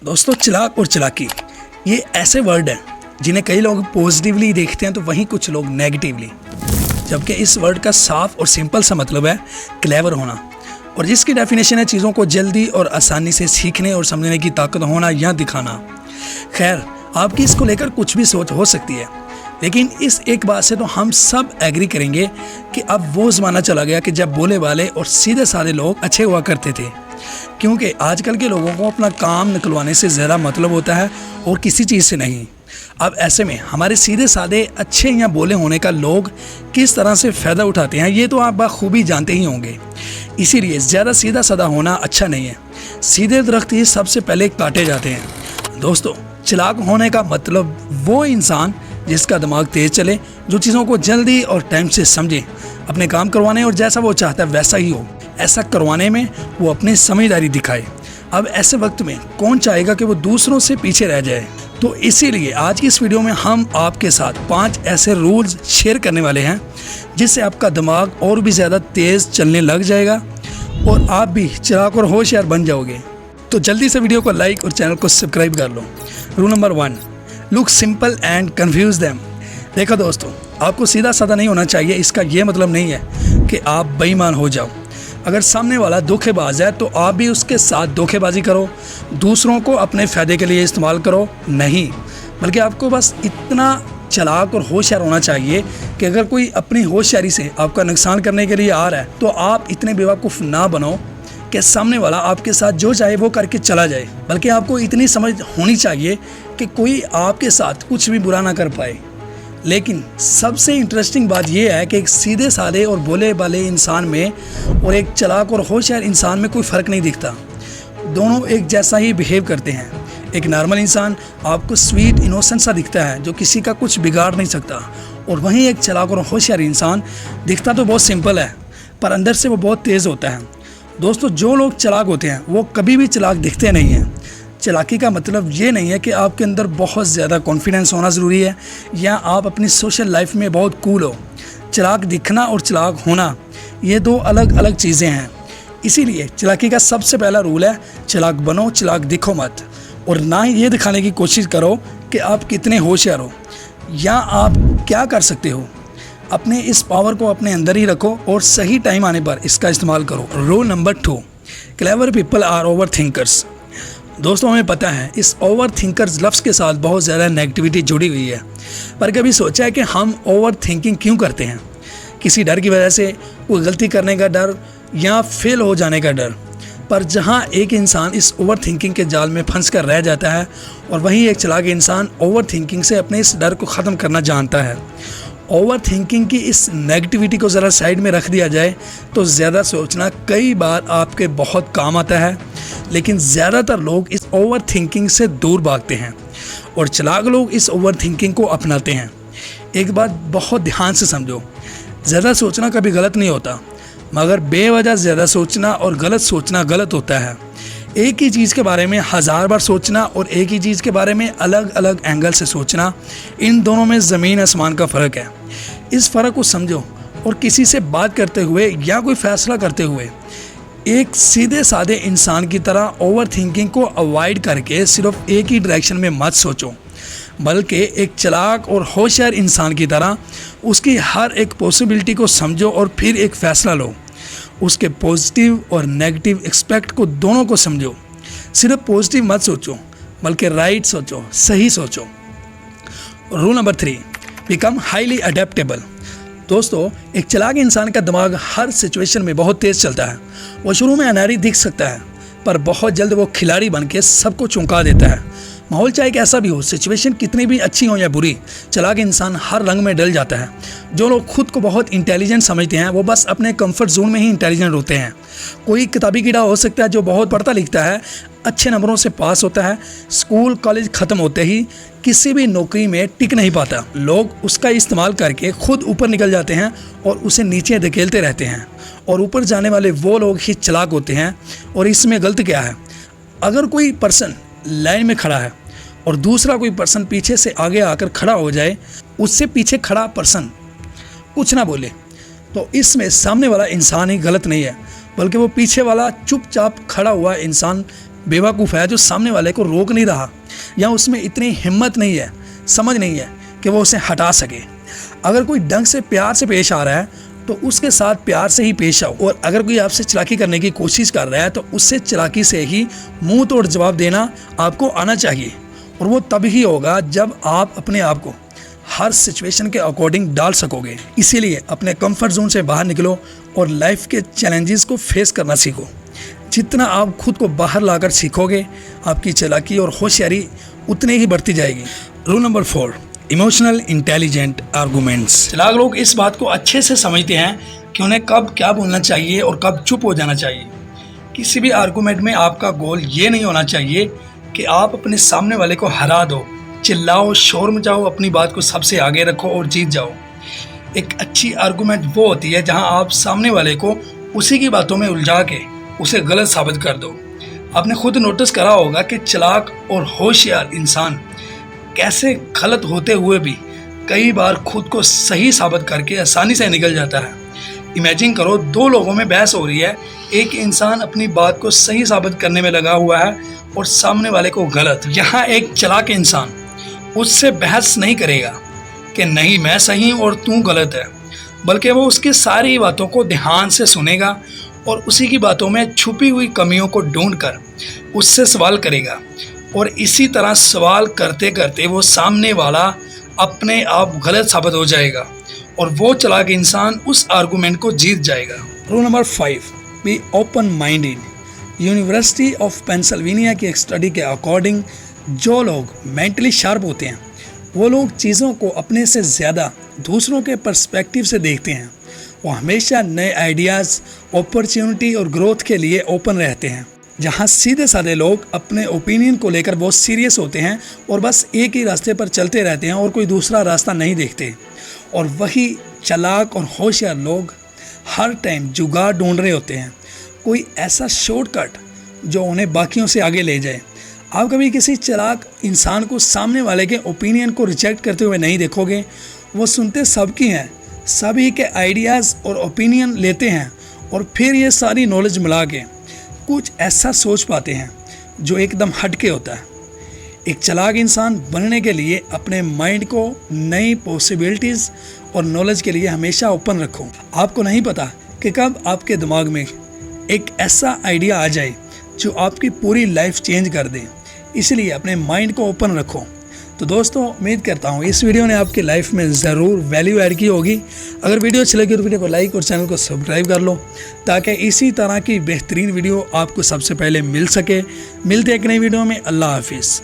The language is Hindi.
दोस्तों, चालाक और चालाकी ये ऐसे वर्ड हैं जिन्हें कई लोग पॉजिटिवली देखते हैं तो वहीं कुछ लोग नेगेटिवली, जबकि इस वर्ड का साफ और सिंपल सा मतलब है क्लेवर होना, और जिसकी डेफिनेशन है चीज़ों को जल्दी और आसानी से सीखने और समझने की ताकत होना या दिखाना। खैर, आपकी इसको लेकर कुछ भी सोच हो सकती है, लेकिन इस एक बात से तो हम सब एग्री करेंगे कि अब वो ज़माना चला गया कि जब बोले वाले और सीधे साधे लोग अच्छे हुआ करते थे, क्योंकि आजकल के लोगों को अपना काम निकलवाने से ज़्यादा मतलब होता है और किसी चीज़ से नहीं। अब ऐसे में हमारे सीधे साधे अच्छे या बोले होने का लोग किस तरह से फ़ायदा उठाते हैं ये तो आप बखूबी जानते ही होंगे। इसीलिए ज़्यादा सीधा साधा होना अच्छा नहीं है। सीधे दरख्त ही सबसे पहले काटे जाते हैं। दोस्तों, चालाक होने का मतलब वो इंसान जिसका दिमाग तेज़ चले, जो चीज़ों को जल्दी और टाइम से समझे, अपने काम करवाने और जैसा वो चाहता है वैसा ही हो, ऐसा करवाने में वो अपनी समझदारी दिखाए। अब ऐसे वक्त में कौन चाहेगा कि वो दूसरों से पीछे रह जाए। तो इसीलिए आज की इस वीडियो में हम आपके साथ 5 ऐसे रूल्स शेयर करने वाले हैं जिससे आपका दिमाग और भी ज़्यादा तेज़ चलने लग जाएगा और आप भी चालाक और होशियार बन जाओगे। तो जल्दी से वीडियो को लाइक और चैनल को सब्सक्राइब कर लो। Rule number 1, look simple and confuse them. देखो दोस्तों, आपको सीधा साधा नहीं होना चाहिए। इसका ये मतलब नहीं है कि आप बेईमान हो जाओ। अगर सामने वाला धोखेबाज है तो आप भी उसके साथ धोखेबाजी करो, दूसरों को अपने फ़ायदे के लिए इस्तेमाल करो नहीं, बल्कि आपको बस इतना चालाक और होशियार होना चाहिए कि अगर कोई अपनी होशियारी से आपका नुकसान करने के लिए आ रहा है तो आप इतने बेवकूफ़ ना बनो कि सामने वाला आपके साथ जो चाहे वो करके चला जाए, बल्कि आपको इतनी समझ होनी चाहिए कि कोई आपके साथ कुछ भी बुरा ना कर पाए। लेकिन सबसे इंटरेस्टिंग बात यह है कि एक सीधे साधे और भोले भाले इंसान में और एक चालाक और होशियार इंसान में कोई फ़र्क नहीं दिखता। दोनों एक जैसा ही बिहेव करते हैं। एक नॉर्मल इंसान आपको स्वीट इनोसेंट सा दिखता है जो किसी का कुछ बिगाड़ नहीं सकता, और वहीं एक चालाक और होशियार इंसान दिखता तो बहुत सिंपल है पर अंदर से वो बहुत तेज़ होता है। दोस्तों, जो लोग चालाक होते हैं वो कभी भी चालाक दिखते नहीं हैं। चालाकी का मतलब ये नहीं है कि आपके अंदर बहुत ज़्यादा कॉन्फिडेंस होना ज़रूरी है या आप अपनी सोशल लाइफ में बहुत कूल हो। चालाक दिखना और चालाक होना ये 2 अलग अलग चीज़ें हैं। इसीलिए चालाकी का सबसे पहला रूल है चालाक बनो, चालाक दिखो मत। और ना ही ये दिखाने की कोशिश करो कि आप कितने होशियार हो या आप क्या कर सकते हो। अपने इस पावर को अपने अंदर ही रखो और सही टाइम आने पर इसका इस्तेमाल करो। Rule number 2, clever people are over thinkers. दोस्तों, हमें पता है इस ओवर थिंकर्स लफ्ज़ के साथ बहुत ज़्यादा नेगेटिविटी जुड़ी हुई है, पर कभी सोचा है कि हम ओवर थिंकिंग क्यों करते हैं? किसी डर की वजह से, कोई गलती करने का डर या फेल हो जाने का डर। पर जहां एक इंसान इस ओवर थिंकिंग के जाल में फंस कर रह जाता है और वहीं एक चालाक इंसान ओवर थिंकिंग से अपने इस डर को ख़त्म करना जानता है। ओवर थिंकिंग की इस नेगेटिविटी को ज़रा साइड में रख दिया जाए तो ज़्यादा सोचना कई बार आपके बहुत काम आता है, लेकिन ज़्यादातर लोग इस ओवर थिंकिंग से दूर भागते हैं और चालाक लोग इस ओवर थिंकिंग को अपनाते हैं। एक बात बहुत ध्यान से समझो, ज़्यादा सोचना कभी गलत नहीं होता, मगर बेवजह ज़्यादा सोचना और गलत सोचना गलत होता है। एक ही चीज़ के बारे में 1000 बार सोचना और एक ही चीज़ के बारे में अलग अलग एंगल से सोचना, इन दोनों में ज़मीन आसमान का फ़र्क है। इस फ़र्क को समझो और किसी से बात करते हुए या कोई फ़ैसला करते हुए एक सीधे साधे इंसान की तरह ओवर थिंकिंग को अवॉइड करके सिर्फ एक ही डायरेक्शन में मत सोचो, बल्कि एक चालाक और होशियार इंसान की तरह उसकी हर एक पॉसिबिलिटी को समझो और फिर एक फ़ैसला लो। उसके पॉजिटिव और नेगेटिव एस्पेक्ट को दोनों को समझो। सिर्फ पॉजिटिव मत सोचो बल्कि राइट सोचो, सही सोचो। Rule number 3, become highly adaptable. दोस्तों, एक चालाक इंसान का दिमाग हर सिचुएशन में बहुत तेज़ चलता है। वो शुरू में अनाड़ी दिख सकता है पर बहुत जल्द वो खिलाड़ी बन के सबको चौंका देता है। माहौल चाहे कैसा भी हो, सिचुएशन कितनी भी अच्छी हो या बुरी, चालाक इंसान हर रंग में डल जाता है। जो लोग खुद को बहुत इंटेलिजेंट समझते हैं वो बस अपने कंफर्ट जोन में ही इंटेलिजेंट होते हैं। कोई किताबी कीड़ा हो सकता है जो बहुत पढ़ता लिखता है, अच्छे नंबरों से पास होता है, स्कूल कॉलेज ख़त्म होते ही किसी भी नौकरी में टिक नहीं पाता। लोग उसका इस्तेमाल करके खुद ऊपर निकल जाते हैं और उसे नीचे धकेलते रहते हैं, और ऊपर जाने वाले वो लोग ही चालाक होते हैं। और इसमें गलत क्या है? अगर कोई पर्सन लाइन में खड़ा है और दूसरा कोई पर्सन पीछे से आगे आकर खड़ा हो जाए, उससे पीछे खड़ा पर्सन कुछ ना बोले, तो इसमें सामने वाला इंसान ही गलत नहीं है, बल्कि वो पीछे वाला चुपचाप खड़ा हुआ इंसान बेवकूफ़ है जो सामने वाले को रोक नहीं रहा, या उसमें इतनी हिम्मत नहीं है, समझ नहीं है कि वो उसे हटा सके। अगर कोई ढंग से प्यार से पेश आ रहा है तो उसके साथ प्यार से ही पेश आओ, और अगर कोई आपसे चालाकी करने की कोशिश कर रहा है तो उससे चालाकी से ही मुंह तोड़ जवाब देना आपको आना चाहिए। और वो तभी होगा जब आप अपने आप को हर सिचुएशन के अकॉर्डिंग डाल सकोगे। इसीलिए अपने कंफर्ट जोन से बाहर निकलो और लाइफ के चैलेंजेस को फेस करना सीखो। जितना आप खुद को बाहर लाकर सीखोगे, आपकी चालाकी और होशियारी उतनी ही बढ़ती जाएगी। Rule number 4, emotional intelligent arguments. चालाक लोग इस बात को अच्छे से समझते हैं कि उन्हें कब क्या बोलना चाहिए और कब चुप हो जाना चाहिए। किसी भी आर्गूमेंट में आपका गोल ये नहीं होना चाहिए कि आप अपने सामने वाले को हरा दो, चिल्लाओ, शोर मचाओ, अपनी बात को सबसे आगे रखो और जीत जाओ। एक अच्छी आर्गूमेंट वो होती है जहां आप सामने वाले को उसी की बातों में उलझा के उसे गलत साबित कर दो। आपने खुद नोटिस करा होगा कि चालाक और होशियार इंसान कैसे गलत होते हुए भी कई बार खुद को सही साबित करके आसानी से निकल जाता है। इमेजिन करो, 2 लोगों में बहस हो रही है, एक इंसान अपनी बात को सही साबित करने में लगा हुआ है और सामने वाले को गलत। यहाँ एक चालाक इंसान उससे बहस नहीं करेगा कि नहीं मैं सही और तू गलत है, बल्कि वो उसकी सारी बातों को ध्यान से सुनेगा और उसी की बातों में छुपी हुई कमियों को ढूंढकर उससे सवाल करेगा। और इसी तरह सवाल करते करते वो सामने वाला अपने आप गलत साबित हो जाएगा और वो चालाक इंसान उस आर्गूमेंट को जीत जाएगा। Rule number 5, be open minded. University of Pennsylvania की एक स्टडी के अकॉर्डिंग जो लोग मेंटली शार्प होते हैं वो लोग चीज़ों को अपने से ज़्यादा दूसरों के पर्सपेक्टिव से देखते हैं। वो हमेशा नए आइडियाज़, अपॉर्चुनिटी और ग्रोथ के लिए ओपन रहते हैं। जहाँ सीधे साधे लोग अपने ओपिनियन को लेकर बहुत सीरियस होते हैं और बस एक ही रास्ते पर चलते रहते हैं और कोई दूसरा रास्ता नहीं देखते। और वही चालाक और होशियार लोग हर टाइम जुगाड़ ढूंढ रहे होते हैं, कोई ऐसा शॉर्टकट जो उन्हें बाकियों से आगे ले जाए। आप कभी किसी चालाक इंसान को सामने वाले के ओपिनियन को रिजेक्ट करते हुए नहीं देखोगे। वो सुनते सबकी हैं, सभी के आइडियाज़ और ओपिनियन लेते हैं और फिर ये सारी नॉलेज मिला के कुछ ऐसा सोच पाते हैं जो एकदम हटके होता है। एक चालाक इंसान बनने के लिए अपने माइंड को नई पॉसिबिलिटीज़ और नॉलेज के लिए हमेशा ओपन रखो। आपको नहीं पता कि कब आपके दिमाग में एक ऐसा आइडिया आ जाए जो आपकी पूरी लाइफ चेंज कर दे। इसलिए अपने माइंड को ओपन रखो। तो दोस्तों, उम्मीद करता हूँ इस वीडियो ने आपकी लाइफ में ज़रूर वैल्यू ऐड की होगी। अगर वीडियो अच्छी लगी तो वीडियो को लाइक और चैनल को सब्सक्राइब कर लो ताकि इसी तरह की बेहतरीन वीडियो आपको सबसे पहले मिल सके। मिलते हैं एक नई वीडियो में। अल्लाह हाफिज़।